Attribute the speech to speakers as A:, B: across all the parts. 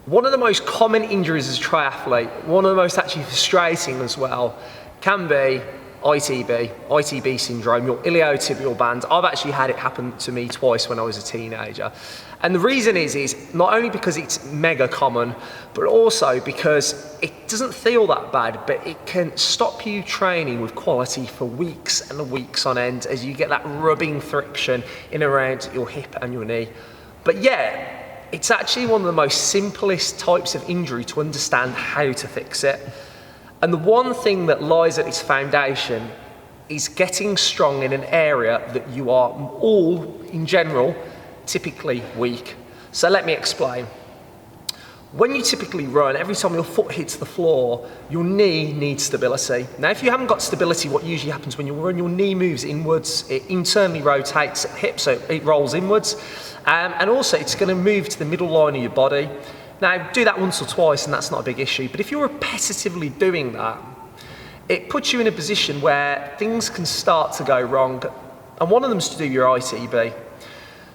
A: One of the most common injuries as a triathlete, one of the most actually frustrating as well, can be ITB syndrome, your iliotibial band. I've actually had it happen to me twice when I was a teenager. And the reason is not only because it's mega common, but also because it doesn't feel that bad, but it can stop you training with quality for weeks and weeks on end as you get that rubbing friction in around your hip and your knee. But yeah, it's actually one of the most simplest types of injury to understand how to fix it. And the one thing that lies at its foundation is getting strong in an area that you are all, in general, typically weak. So let me explain. When you typically run, every time your foot hits the floor, your knee needs stability. Now, if you haven't got stability, what usually happens when you run, your knee moves inwards, it internally rotates at the hip, so it rolls inwards. And also, it's going to move to the middle line of your body. Now, do that once or twice, and that's not a big issue. But if you're repetitively doing that, it puts you in a position where things can start to go wrong. And one of them is to do your ITB.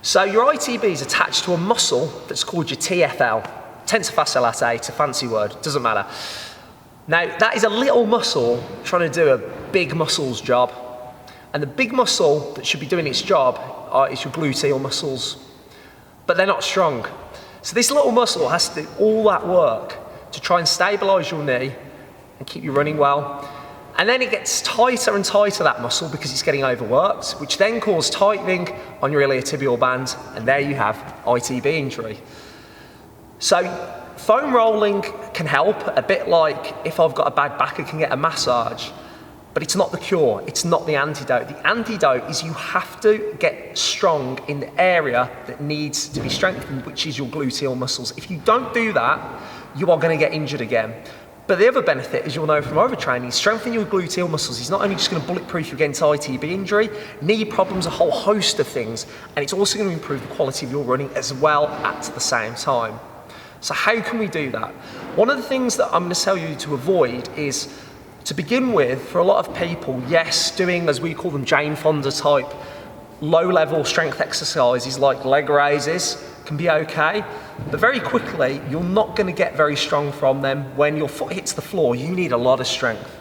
A: So your ITB is attached to a muscle that's called your TFL, tensor fasciae latae, it's a fancy word, doesn't matter. Now, that is a little muscle trying to do a big muscle's job. And the big muscle that should be doing its job is your gluteal muscles. But they're not strong. So this little muscle has to do all that work to try and stabilise your knee and keep you running well. And then it gets tighter and tighter, that muscle, because it's getting overworked, which then causes tightening on your iliotibial band, and there you have ITB injury. So foam rolling can help, a bit like if I've got a bad back, I can get a massage, but it's not the cure, it's not the antidote. The antidote is you have to get strong in the area that needs to be strengthened, which is your gluteal muscles. If you don't do that, you are going to get injured again. But the other benefit, as you'll know from overtraining, strengthening your gluteal muscles is not only just going to bulletproof you against ITB injury, knee problems, a whole host of things, and it's also going to improve the quality of your running as well at the same time. So how can we do that? One of the things that I'm going to tell you to avoid is, to begin with, for a lot of people, yes, doing, as we call them, Jane Fonda type, low-level strength exercises like leg raises can be okay, but very quickly, you're not going to get very strong from them. When your foot hits the floor, you need a lot of strength.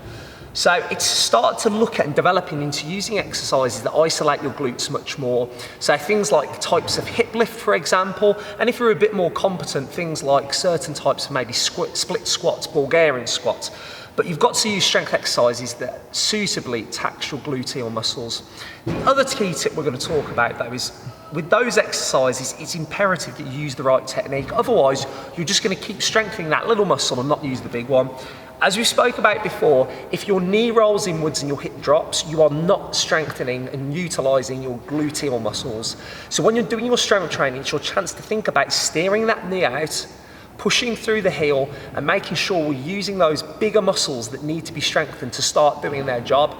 A: So it's start to look at and developing into using exercises that isolate your glutes much more. So things like types of hip lift, for example, and if you're a bit more competent, things like certain types of maybe split squats, Bulgarian squats. But you've got to use strength exercises that suitably tax your gluteal muscles. The other key tip we're going to talk about, though, is with those exercises, it's imperative that you use the right technique. Otherwise, you're just going to keep strengthening that little muscle and not use the big one. As we spoke about before, if your knee rolls inwards and your hip drops, you are not strengthening and utilising your gluteal muscles. So when you're doing your strength training, it's your chance to think about steering that knee out, pushing through the heel, and making sure we're using those bigger muscles that need to be strengthened to start doing their job.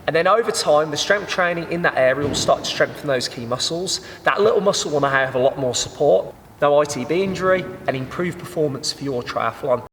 A: And then over time, the strength training in that area will start to strengthen those key muscles. That little muscle will now have a lot more support, no ITB injury, and improved performance for your triathlon.